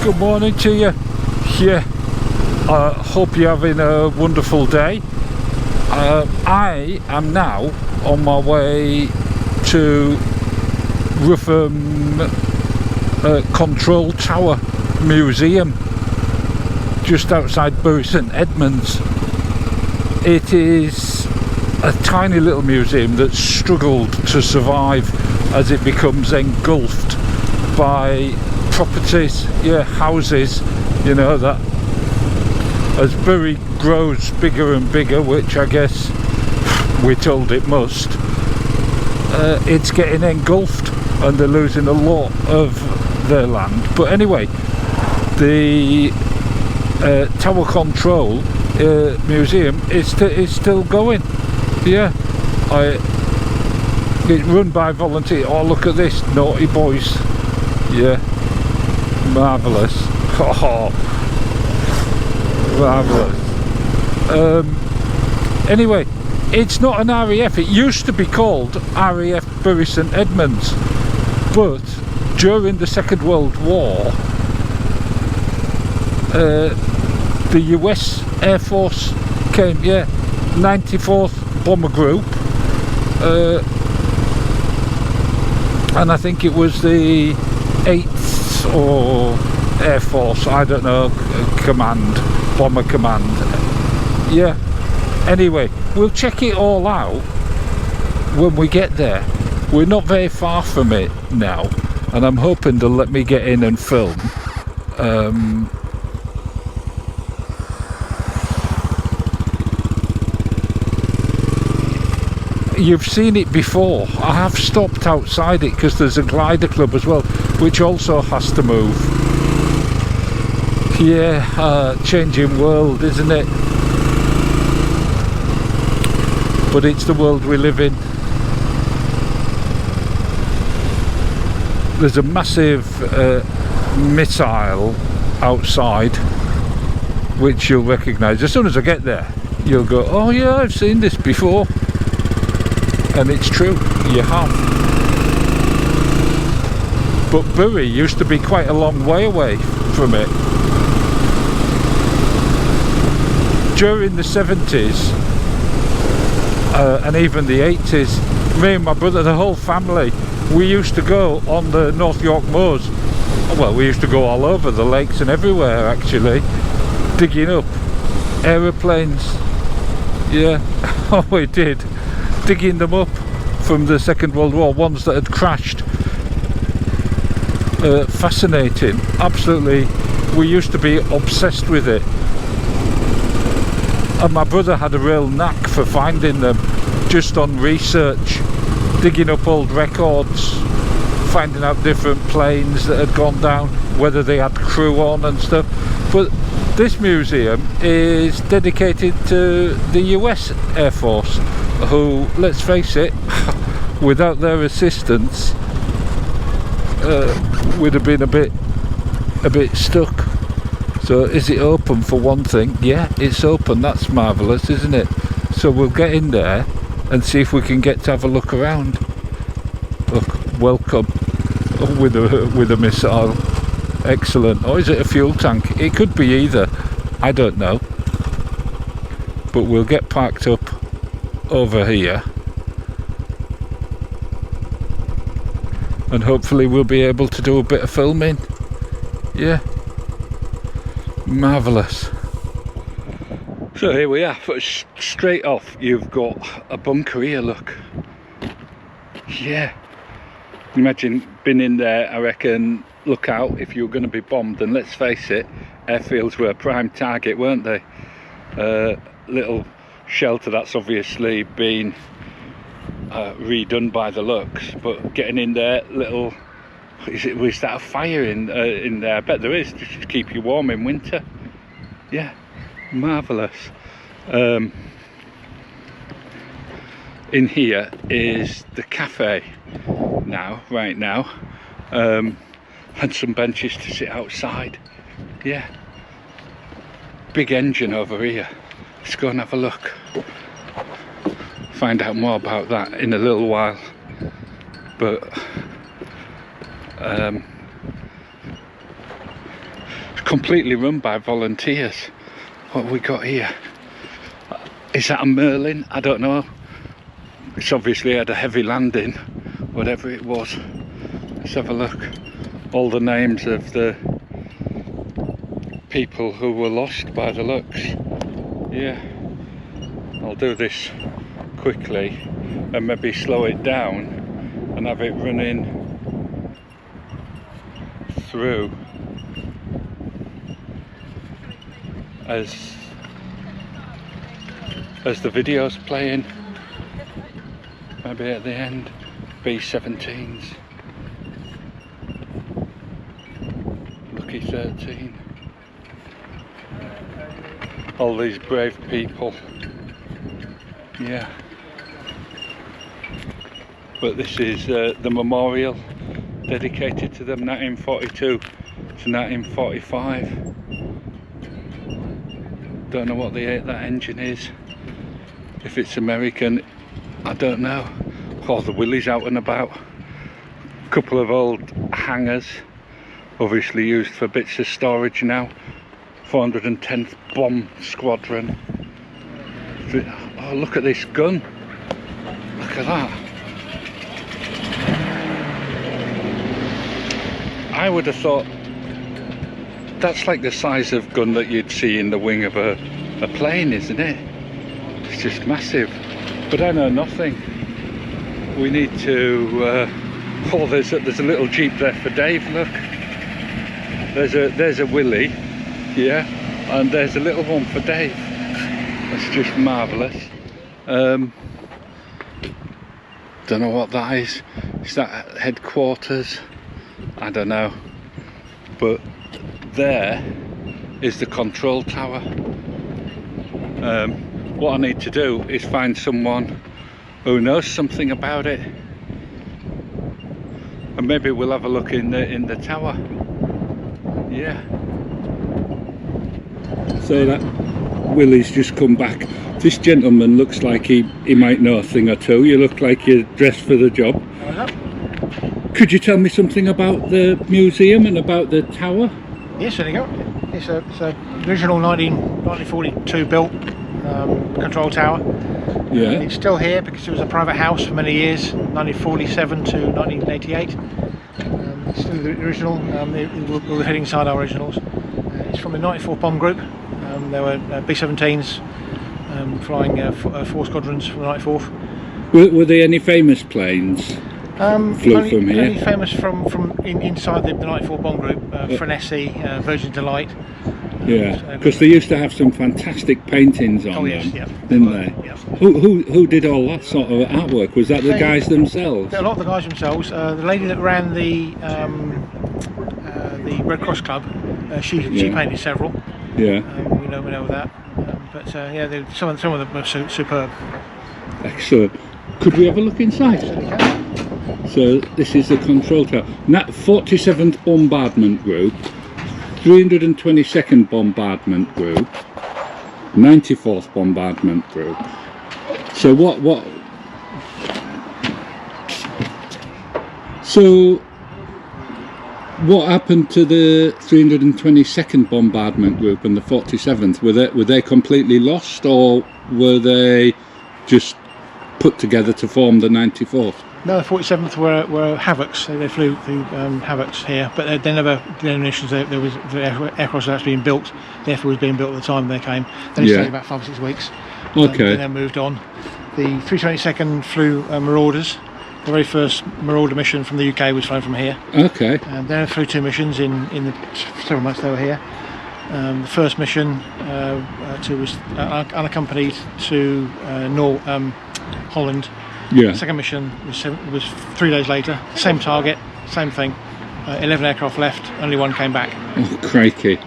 Good morning to you. Yeah, I hope you're having a wonderful day. I am now on my way to Rougham Control Tower Museum, just outside Bury St Edmunds. It is a tiny little museum that's struggled to survive as it becomes engulfed by properties, houses, that as Bury grows bigger and bigger, which I guess we're told it must, it's getting engulfed and they're losing a lot of their land. But anyway, the Tower Control Museum is still going. Yeah, it's run by volunteers. Oh, look at this, naughty boys. Yeah, marvellous. Oh, marvellous. Anyway, it's not an RAF. It used to be called RAF Bury St Edmunds, but during the Second World War, the US Air Force came, 94th Bomber Group, and I think it was the 8th or Air Force, I don't know, command, Bomber Command. Yeah, anyway, we'll check it all out when we get there. We're not very far from it now, and I'm hoping they'll let me get in and film. You've seen it before. I have stopped outside it because there's a glider club as well, which also has to move. Yeah, changing world, isn't it? But it's the world we live in. There's a massive missile outside, which you'll recognise. As soon as I get there, you'll go, oh yeah, I've seen this before. And it's true, you have. But Bury used to be quite a long way away from it. During the 70s and even the 80s, me and my brother, the whole family, we used to go on the North York moors. Well, we used to go all over the lakes and everywhere actually, digging up aeroplanes. Yeah, oh we did. Digging them up from the Second World War, ones that had crashed. Fascinating, absolutely. We used to be obsessed with it, and my brother had a real knack for finding them just on research, digging up old records, finding out different planes that had gone down, whether they had crew on and stuff. But this museum is dedicated to the US Air Force, who, let's face it, without their assistance, would have been a bit stuck. So is it open for one thing? Yeah, it's open. That's marvellous, isn't it? So we'll get in there and see if we can get to have a look around. Look, welcome. Oh, with a missile. Excellent. Or is it a fuel tank? It could be either. I don't know. But we'll get parked up over here, and hopefully we'll be able to do a bit of filming. Yeah, marvellous. So here we are. Straight off, you've got a bunker here, look. Yeah, imagine being in there. I reckon, look out if you're going to be bombed. And let's face it, airfields were a prime target, weren't they? Little shelter that's obviously been redone by the looks, but getting in there, little, is that a fire in there? I bet there is, just to keep you warm in winter. Yeah, marvellous. In here is the cafe now, right now, and some benches to sit outside. Yeah, big engine over here. Let's go and have a look. Find out more about that in a little while. But completely run by volunteers. What have we got here? Is that a Merlin? I don't know. It's obviously had a heavy landing, whatever it was. Let's have a look. All the names of the people who were lost by the looks. Yeah, I'll do this quickly and maybe slow it down and have it running through as the video's playing. Maybe at the end. B-17s. Lucky 13. All these brave people. Yeah. But this is the memorial dedicated to them, 1942 to 1945. Don't know what that engine is. If it's American, I don't know. All the willies out and about. A couple of old hangars, obviously used for bits of storage now. 410th Bomb Squadron. Oh, look at this gun. Look at that. I would have thought that's like the size of gun that you'd see in the wing of a plane, isn't it? It's just massive. But I know nothing. We need to oh, there's a little Jeep there for Dave, look. There's a Willie, yeah, and there's a little one for Dave. That's just marvellous. Don't know what that is. Is that headquarters? I don't know. But there is the control tower. What I need to do is find someone who knows something about it, and maybe we'll have a look in the tower. Yeah. So that Willie's just come back. This gentleman looks like he might know a thing or two. You look like you're dressed for the job. Could you tell me something about the museum and about the tower? Yes, there you go. It's a original 1942 built control tower. Yeah. It's still here because it was a private house for many years, 1947 to 1988. It's still the original. We'll head inside our originals. It's from the 94 bomb group. There were B-17s flying 4 squadrons from the 94th. Were there any famous planes? Flew from here? Only famous from inside the 94 bomb group, Frenessi, Virgin Delight. Yeah, because they used to have some fantastic paintings on them, yeah. didn't they? Yeah. Who did all that sort of artwork? Was that the guys themselves? A lot of the guys themselves. The lady that ran the Red Cross Club, she painted several. Yeah. We know that. But yeah, some of them were superb. Excellent. Could we have a look inside? So this is the control tower. 47th Bombardment Group, 322nd Bombardment Group, 94th Bombardment Group. So what happened to the 322nd Bombardment Group and the 47th? Were they completely lost, or were they just put together to form the 94th? No, the 47th were Havocs. They flew Havocs here, but they never did any missions. There was the aircraft was actually being built. The Airfield was being built at the time they came. Then it stayed about 5 or 6 weeks. Okay. And then moved on. The 322nd flew Marauders. The very first Marauder mission from the UK was flown from here. Okay. And then I flew 2 missions in the several months they were here. The first mission was unaccompanied to Holland. Yeah. The second mission was 3 days later. Same target, same thing. 11 aircraft left, only 1 came back. Oh, crikey.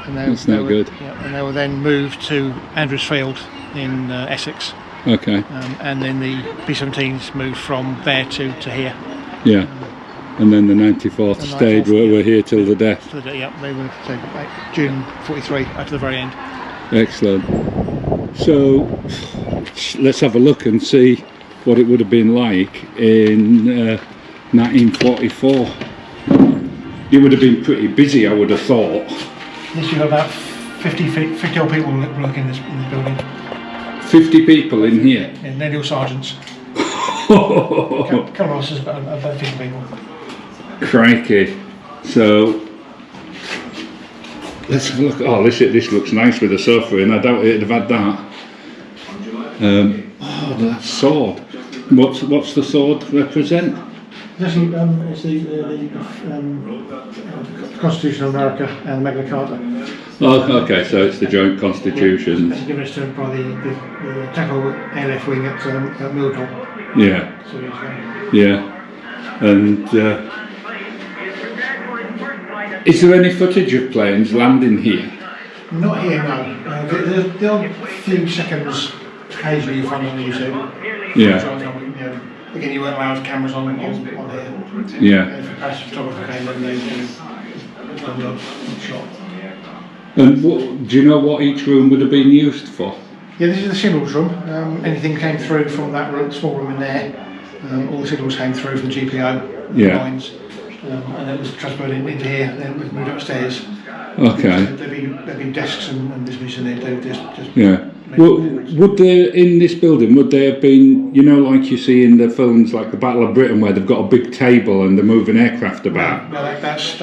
That's no good. Yeah, and they were then moved to Andrews Field in Essex. Okay. And then the B-17s moved from there to here. Yeah. And then the 94th stayed, were here till the death. Yeah, they were June 43 up to the very end. Excellent. So let's have a look and see what it would have been like in 1944. You would have been pretty busy, I would have thought. This you've got about 50 odd people working in this building. 50 people in here. Yeah, nearly all sergeants. Couple of officers, but about 50 people. Crikey. So let's have a look. Oh, this looks nice with a sofa in. I doubt it'd have had that. Oh, that sword. What's the sword represent? It's the Constitution of America and Magna Carta. Oh, okay, so it's the joint constitutions. It's given us to by the Tackle ALF wing at Milltown. Yeah. So yeah. And is there any footage of planes landing here? not here, no. The odd few seconds occasionally you find on YouTube. Yeah. Again, you won't allow cameras on here. Yeah. If a crash photographer came in, they shot. And do you know what each room would have been used for? Yeah, this is the signals room. Anything came through from that room, small room in there. All the signals came through from the GPO lines, and it was transferred into here. Then it was moved upstairs. Okay. There'd be desks and distribution there too. Just yeah. Well, would there in this building would there have been, you know, like you see in the films like the Battle of Britain, where they've got a big table and they're moving aircraft about? No, there was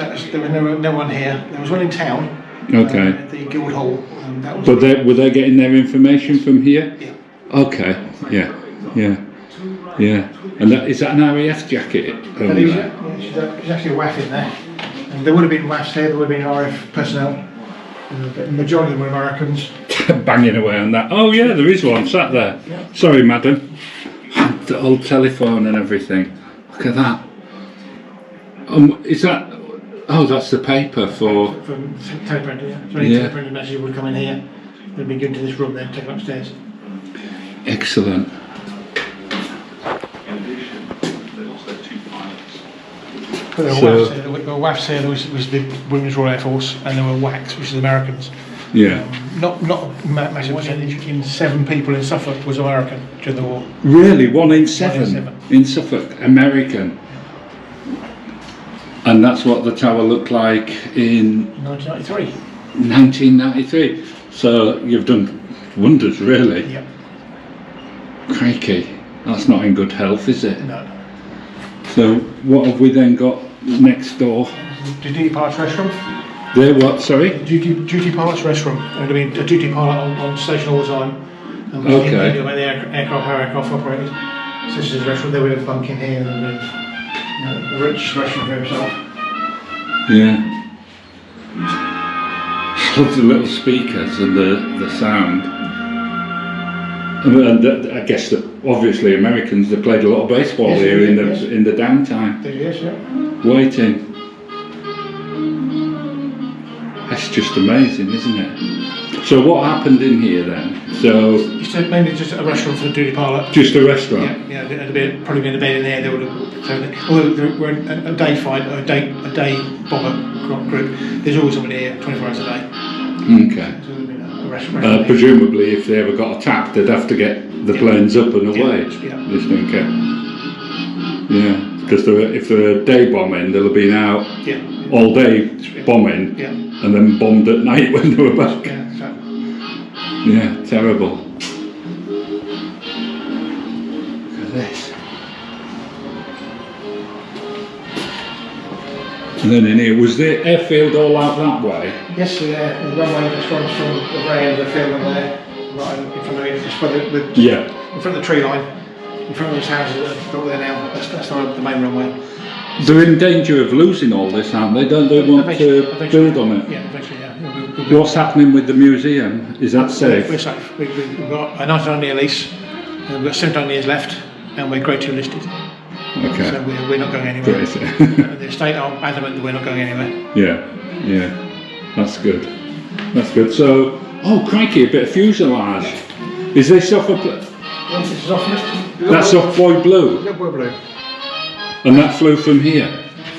no one here. There was one in town. Okay. At the Guildhall. But were they getting their information from here? Yeah. Okay. Yeah. And is that an RAF jacket? There's actually a WAF in there. And there would have been WAFs here. There would have been RAF personnel. But the majority of them were Americans. Banging away on that. Oh yeah, there is one sat there. Yeah. Sorry, madam. The old telephone and everything. Look at that. Is that? Oh, that's the paper for teleprinter. Yeah. So any teleprinted message would come in here. They'd be given to this room, then taken upstairs. Excellent. But there were WAFs here. There was the Women's Royal Air Force, and there were WACs, which is Americans. Yeah. Not a massive percentage. In 7 people in Suffolk was American during the war. Really, 1 in 7 in Suffolk, American. And that's what the tower looked like in 1993. 1993. So you've done wonders, really. Yep. Crikey, that's not in good health, is it? No. So what have we then got next door? Duty pilot's restroom. There what, sorry? Duty pilot's restroom. There'd be a duty pilot on station all the time. And okay. The aircraft operators. So this is his restroom. They would have bunk in here and then a rich restroom for himself. Yeah. I love the little speakers and the sound. And I guess that obviously Americans, they played a lot of baseball here in the downtime. Yes, yeah. Waiting. That's just amazing, isn't it? So what happened in here then? So it's mainly just a restaurant for the duty pilot. Just a restaurant. Yeah. There'd probably been a bed in there. They would have. Although there were a day fight, a day bomber group. There's always somebody here, 24 hours a day. Okay. So there'd been a restaurant. Presumably, if they ever got attacked, they'd have to get the planes up and away. Yeah. Just okay. Yeah, because if they're day bombing, they'll have been out all day bombing, and then bombed at night when they were back. Yeah, terrible. Look at this. And then in here, was the airfield all out that way? Yes, the runway just runs from the very end of the field and there, right in front of me, just in front of the tree line, in front of those houses that are built there now. That's the main runway. They're in danger of losing all this, aren't they? Don't they want to build on it? Yeah, eventually, yeah. What's happening with the museum? Is that safe? We're safe. We've got a 99-year lease, we've got 79 years left, and we're grade 2 listed. Okay. So we're not going anywhere. The estate are adamant that we're not going anywhere. Yeah. That's good. So, oh crikey, a bit of fuselage. Is this off a... Yes, this is off list. That's off Boy Blue? Yeah, Boy Blue. And that flew from here?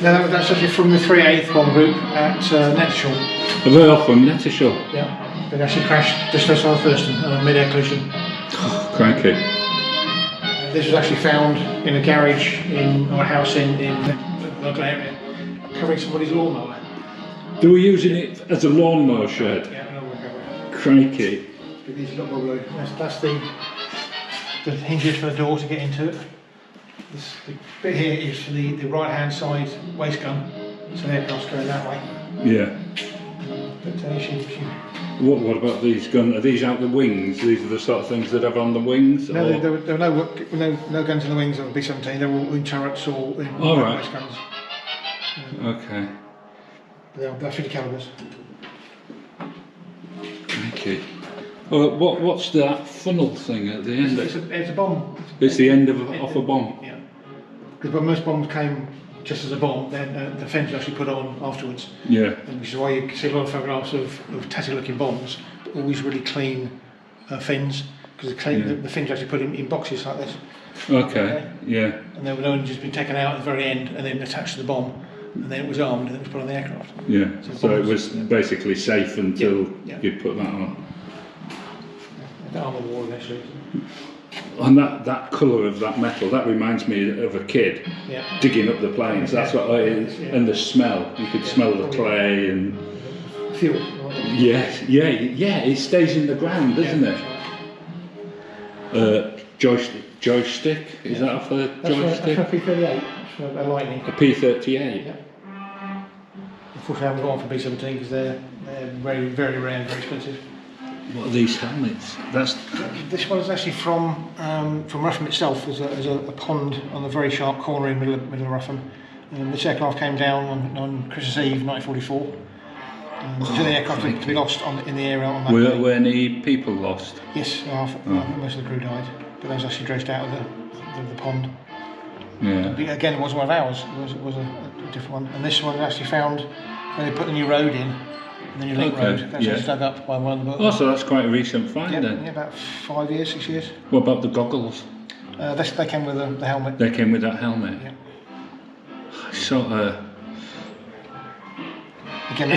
No, that's actually from the 3/8 bomb group at Nettershall. They're off from Nettershall? Yeah. They actually crashed just outside Thurston, mid-air collision. Oh, crikey. This was actually found in a garage or a house in the local area, covering somebody's lawnmower. They were using it as a lawnmower shed. Yeah, an old cover. Crikey. But these look lovely. That's the hinges for the door to get into it. The bit here is for the right hand side waist gun, so the aircraft's going that way. Yeah. But What about these guns? Are these out the wings? These are the sort of things that have on the wings? no, there were no guns in the wings of the B-17. They were all in turrets or in waist guns. Okay. They're 50 calibers. Okay. Well, what's that funnel thing at the end? It's a bomb. It's the end off a bomb. Yeah. Because most bombs came just as a bomb, then the fins were actually put on afterwards. Yeah. And which is why you see a lot of photographs of tatty looking bombs, but always really clean fins, because the fins are actually put in boxes like this. Okay. Yeah. And they would only just been taken out at the very end and then attached to the bomb, and then it was armed and it was put on the aircraft. Yeah. So it was basically safe until you put that on. The armour wall actually. And that colour of that metal, that reminds me of a kid digging up the planes. That's what it is. And the smell, you could smell the clay and fuel. Yes, yeah, it stays in the ground, doesn't it? Joystick, is that off a joystick? That's a P38, for a Lightning. A P38? Yeah. Unfortunately I haven't got one for B-17 because they're very, very rare and very expensive. What are these helmets? This one is actually from Rougham itself. There's a pond on the very sharp corner in the middle of Rougham. This aircraft came down on Christmas Eve 1944. So the aircraft to be lost in the area on that day. Were any people lost? Yes, most of the crew died, but they was actually dredged out of the pond. Yeah. Again, it wasn't one of ours. It was a different one. And this one actually found when they put the new road in. And then your link road, that's dug up by one of the boats. Oh, so that's quite a recent find then? Yeah, about 5 years, 6 years. What about the goggles? They came with the helmet. They came with that helmet? Yeah. Sort of... Again,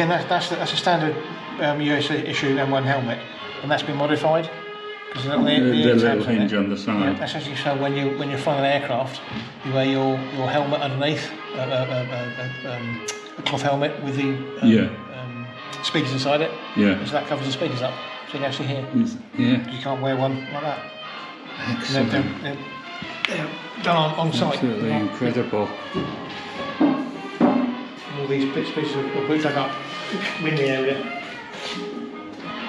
that's a standard US issue M1 helmet, and that's been modified. Because the little hinge on the side. Yeah, that's actually so when you're flying an aircraft, you wear your helmet underneath, a cloth helmet with the speakers inside it. Yeah. So that covers the speakers up, so you can actually hear. Yeah. You can't wear one like that. Excellent. They're done on site. Absolutely incredible. All these pieces of boot dug up in the area.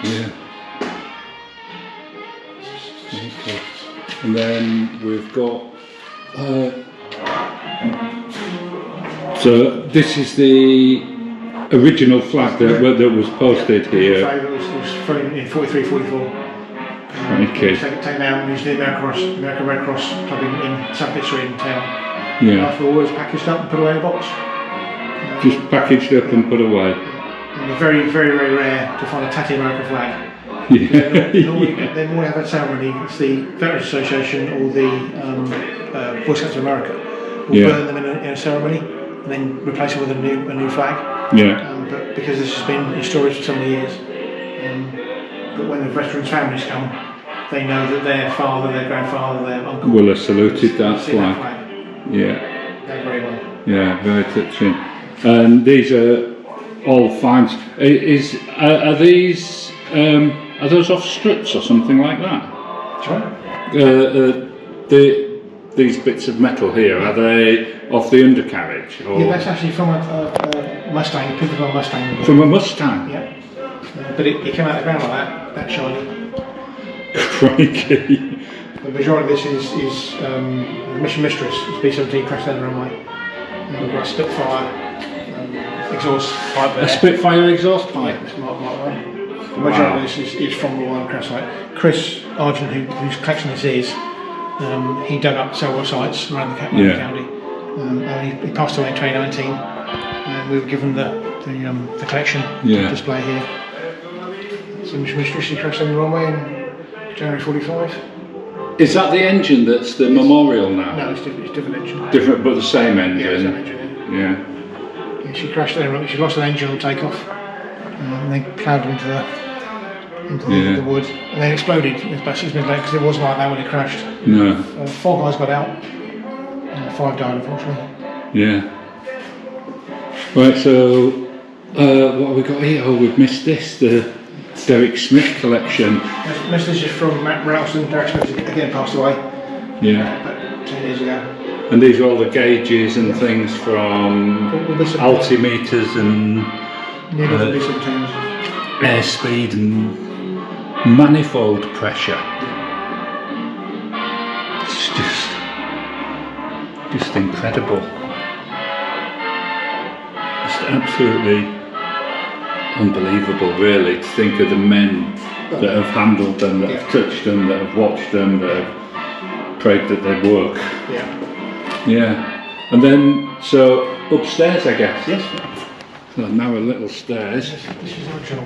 Yeah. Okay. And then we've got. So this is the original flag that was posted here. The flag that was flown in 43, 44. Okay. Taken out and used the American Red Cross club in St Street in town. Yeah. After all was packaged up and put away in a box. Just packaged up and put away. And very, very, very rare to find a tatty American flag. Yeah. They normally have a ceremony. It's the Veterans Association or the Boy Scouts of America will burn them in a ceremony and then replace it with a new flag. Yeah. But because this has been in storage for so many years, but when the veterans' families come, they know that their father, their grandfather, their uncle will have saluted that flag. Yeah. They're very well. Yeah, very touching. And these are all finds. Are these? Are those off struts or something like that? Sorry? These bits of metal here, are they off the undercarriage? Or? Yeah, that's actually from a Mustang, a Pinkerton Mustang. From a Mustang? Yeah. But it came out of the ground like that shiny. Crikey. The majority of this is Mission Mistress, it's B-17 crash landing runway. We've got a Spitfire exhaust pipe there. A Spitfire exhaust pipe? Yeah, it's Mark 1. The majority of this is from the Royal crash site. Chris Argent, whose collection this is, he dug up several sites around the county. And he passed away in 2019, and we were given the collection display here. So Mission Mistress, he crashed landing runway in January 45. Is that the engine that's the memorial now? No, it's different engine. Different, but the same engine? Yeah, same engine, yeah. She crashed there, she lost an engine on takeoff, and they ploughed into the wood, and then exploded about 6 minutes later, because it wasn't like that when it crashed. No. 4 guys got out, and 5 died unfortunately. Yeah. Right, so What have we got here? Oh, we've missed this, the Derek Smith collection. This is from Matt Ralston. Derek Smith again passed away. Yeah. About 10 years ago. And these are all the gauges and things from altimeters and airspeed and manifold pressure. It's just incredible. It's absolutely unbelievable, really, to think of the men that have handled them, that have touched them, that have watched them, that have prayed that they'd work. Yeah. And then, so upstairs, I guess. Yes. So now a little stairs. This is original.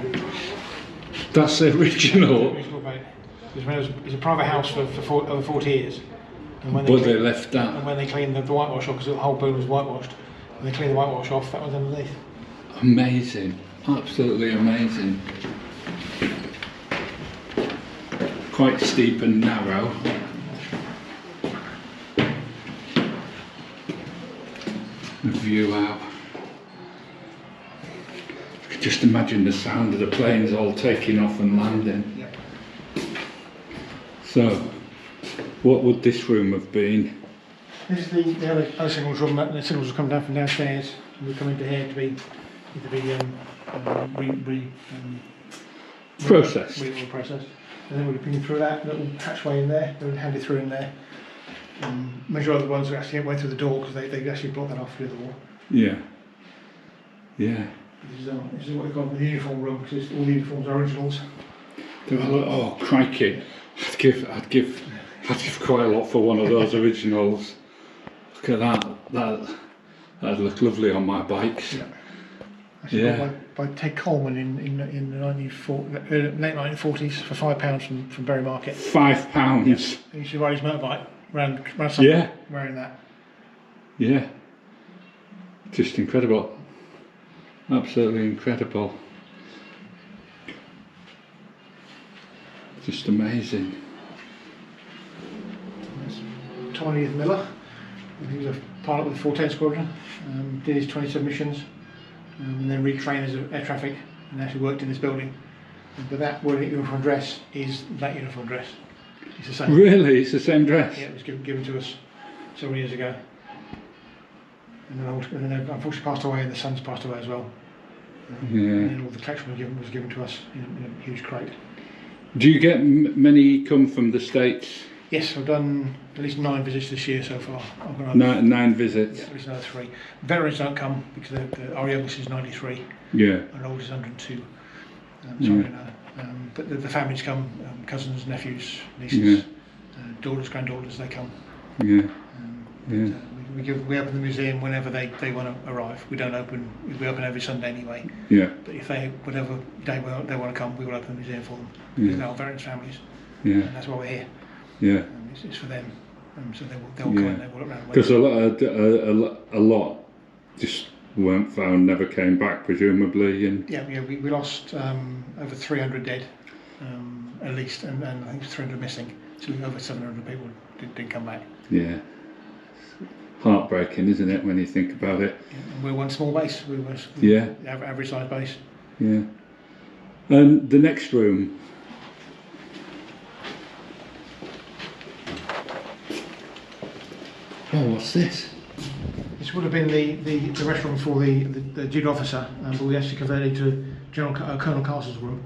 That's the original. It's a private house for over 40 years. And when But they left that. And when they cleaned the whitewash off, because the whole building was whitewashed, when they cleaned the whitewash off, that was underneath. Amazing. Absolutely amazing. Quite steep and narrow. The view out. I could just imagine the sound of the planes all taking off and landing. Yep. So, what would this room have been? This is the other signals room. The signals will come down from downstairs and we come into here to be Processed. Processed. And then we'll be pinging through that little hatchway in there. They'll hand it through in there. Measure other ones that actually went through the door because they actually blocked that off through the wall. Yeah. Yeah. This is what we call the uniform room because all the uniforms are originals. Oh crikey! I'd give quite a lot for one of those originals. Look at that. That'd look lovely on my bikes. Yeah. Actually by Ted Coleman in the late 1940s for £5 from Bury Market. £5. Yes. He used to ride his motorbike around something wearing that. Yeah. Just incredible. Absolutely incredible. Just amazing. That's Tony Miller. He was a pilot with the 410 Squadron. Did his 27 missions. And then retrained as air traffic and actually worked in this building. But that wearing uniform dress is that uniform dress. It's the same. Really? It's the same dress? Yeah, it was given to us several years ago. And then unfortunately passed away and the son's passed away as well. And then all the collection was given to us in a huge crate. Do you get many come from the States? Yes, I've done at least 9 visits this year so far. I've got 9 visits? Yeah, at least another 3. Veterans don't come because our youngest is 93. Yeah. And oldest is 102. But the families come, cousins, nephews, nieces, daughters, granddaughters, they come. Yeah. We open the museum whenever they want to arrive. We open every Sunday anyway. Yeah. But if whatever day they want to come, we will open the museum for them. Yeah. Because they're our veterans families. Yeah. And that's why we're here. Yeah. It's for them. So they'll come and they will look around. Because a lot just weren't found, never came back, presumably. And we lost over 300 dead, at least, and I think 300 missing. So over 700 people didn't come back. Yeah. Heartbreaking, isn't it, when you think about it? Yeah, and we're one small base. We're average size base. Yeah. And the next room. Oh, what's this? This would have been the restaurant for the junior officer, but we actually converted to Colonel Castle's room,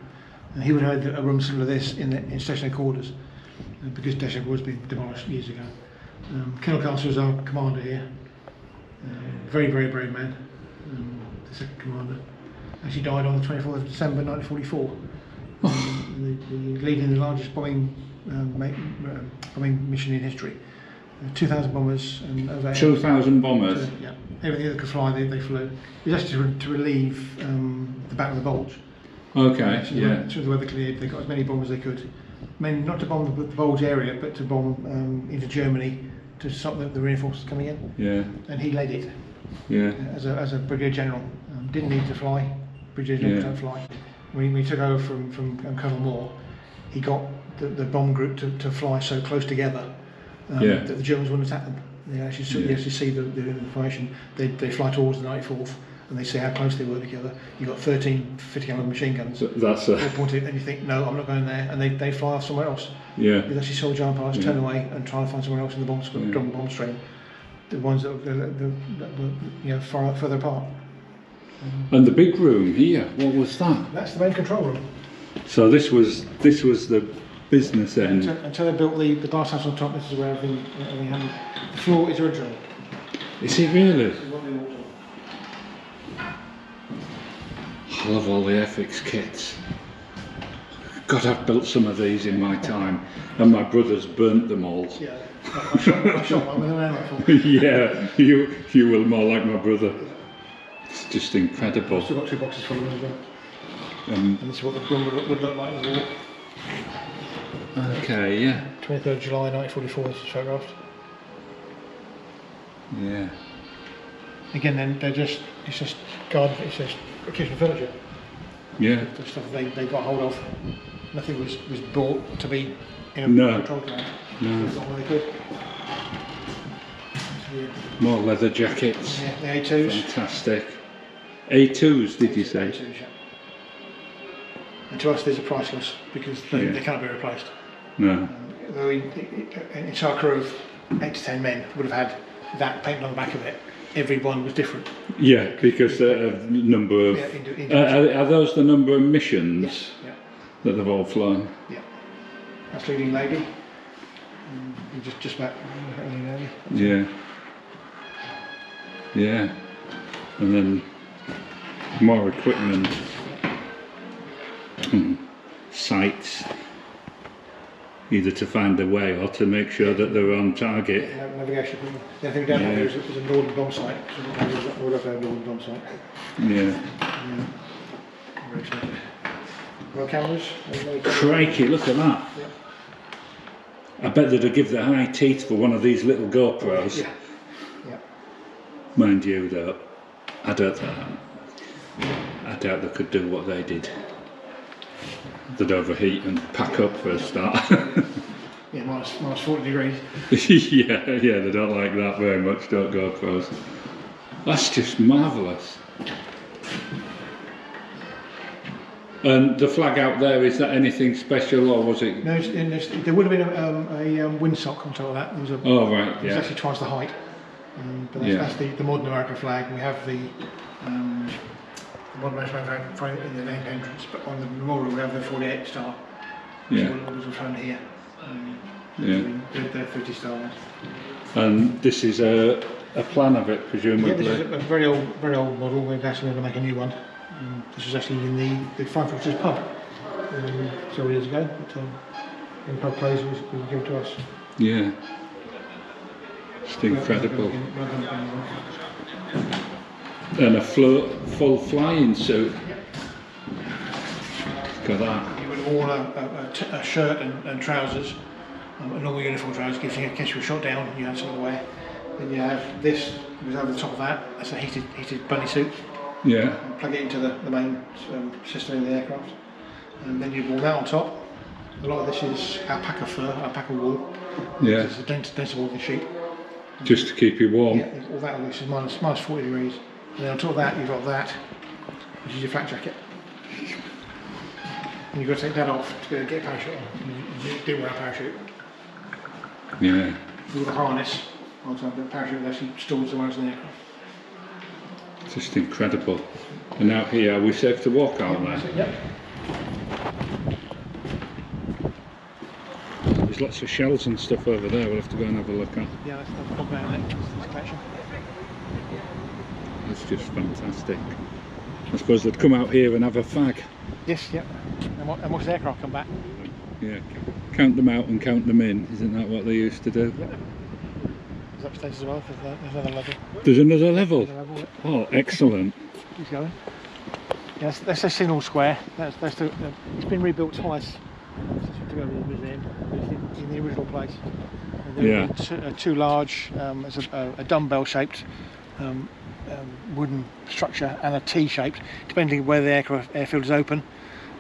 and he would have had a room similar to this in stationary quarters, because stationary quarters had been demolished years ago. Colonel Castle was our commander here, very very brave man, the second commander. Actually died on the 24th of December 1944, leading the largest bombing mission in history. 2,000 bombers and over 2,000 bombers? Yeah, everything that could fly they flew. It was actually to relieve the Battle of the Bulge. Okay, As soon as the weather cleared, they got as many bombs as they could. Not to bomb the Bulge area, but to bomb into Germany to stop the reinforcements coming in. Yeah. And he led it. Yeah. As a brigadier general, didn't need to fly. Brigadier generals don't fly. When we took over from Colonel Moore, he got the bomb group to fly so close together that the Germans wouldn't attack them. You actually see the information. They fly towards the 94th, and they see how close they work together. You've got 13 50-caliber machine guns. That's all pointed, and you think, no, I'm not going there, and they fly off somewhere else. Yeah. You actually saw giant pilots turn away and try to find somewhere else in the bomb stream. The ones that were further apart. And the big room here, what was that? That's the main control room. So this was the business end. Until they built the glass house on top, this is where everything happened. The floor is original. Is it really? I love all the FX kits. God, I've built some of these in my time, and my brother's burnt them all. Yeah, I shot one with an air rifle. Yeah, you will more like my brother. It's just incredible. I've still got 2 boxes full of them as well. And this is what the room would look like in the war. Okay, yeah. 23rd July 1944 is photographed. Yeah. Again, then it's just kitchen furniture. Yeah. The stuff they got hold of. Nothing was bought to be in a control tower. No. They got what they could. More leather jackets. Yeah, the A2s. Fantastic. A2s, did you say? A2s, yeah. And to us, these are priceless because they cannot be replaced. No. An entire crew of 8 to 10 men would have had that painted on the back of it. Every one was different. Yeah, because number of... are those the number of missions? Yes, yeah. That they've all flown? Yeah. That's leading lady. Just about leading lady. Yeah. Yeah. And then more equipment. Sights. Either to find their way or to make sure that they're on target. Navigation. The only thing we don't have here is a northern bomb site. So we'll have a northern bomb site. Yeah. Very excited. Well, cameras. Crikey, look at that. Yeah. I bet they'd give the high teeth for one of these little GoPros. Yeah. Yeah. Mind you though, I doubt they could do what they did. They'd overheat and pack up for a start. Yeah, minus 40 degrees. yeah, they don't like that very much, don't GoPros. That's just marvellous. And the flag out there, is that anything special or was it? No, there would have been a windsock on top of that. There was oh right, yeah. It was actually twice the height. But that's the modern American flag. We have the modern American flag in the main entrance, but on the memorial we have the 48 star. Yeah. Orders were found here. They're 50 stars. And this is a plan of it, presumably. Yeah, this is a very old model. We're actually going to make a new one. This was actually in the Five Forces pub several years ago. But, in pub plays was given to us. Yeah. Just incredible. And a full flying suit. Look at that. You would have worn a shirt and trousers, a normal uniform trousers, in case you were shot down, you had something to wear. Then you have this, was over the top of that, that's a heated bunny suit. Yeah. Plug it into the main system in the aircraft. And then you've worn that on top. A lot of this is alpaca fur, alpaca wool. Yeah. It's a denser than sheep. Just to keep you warm. Yeah, all that this is minus 40 degrees. And then on top of that, you've got that, which is your flak jacket. And you've got to take that off to get a parachute on. You didn't wear a parachute. Yeah. With a harness on top, the parachute is actually stored somewhere else in the aircraft. Just incredible. And out here, are we safe to walk out there? Yep. There's lots of shells and stuff over there, we'll have to go and have a look at. Yeah, that's the bog down there, this collection. That's just fantastic. I suppose they'd come out here and have a fag. Yes, yep. And watch the aircraft come back. Yeah, count them out and count them in, isn't that what they used to do? Yep. There's upstairs as well, there's another level. There's another level? Another level, yep. Oh, excellent. Keeps going. Yes, that's a signal square. It's been rebuilt twice since we took over the museum. It's in the original place. And there are two large, there's a dumbbell-shaped wooden structure and a T-shaped, depending where the airfield is open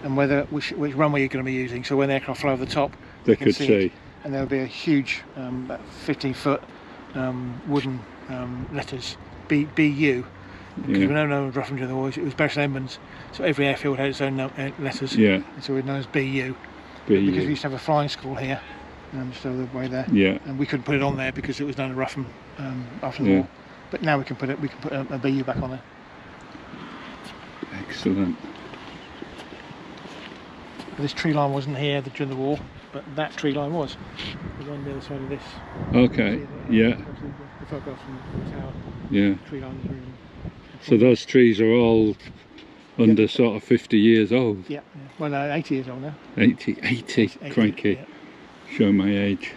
and which runway you're going to be using. So when the aircraft fly over the top, they could see. And there'll be a huge, about 15-foot wooden letters, BU, Because we were known as Rougham during the war. It was Bury St Edmunds, so every airfield had its own letters. Yeah. And so we're known as BU. BU. Because we used to have a flying school here, still the way there. Yeah. And we couldn't put it on there because it was known as Rougham after the war. But now we can put a BU back on there. Excellent. This tree line wasn't here during the war, but that tree line was. The one the other side of this. Okay. Yeah. The photograph from the tower. Yeah. The tree line was really. So those trees are all under sort of 50 years old. Yeah. Well, no, 80 years old now. 80, crikey. Yeah. Showing my age.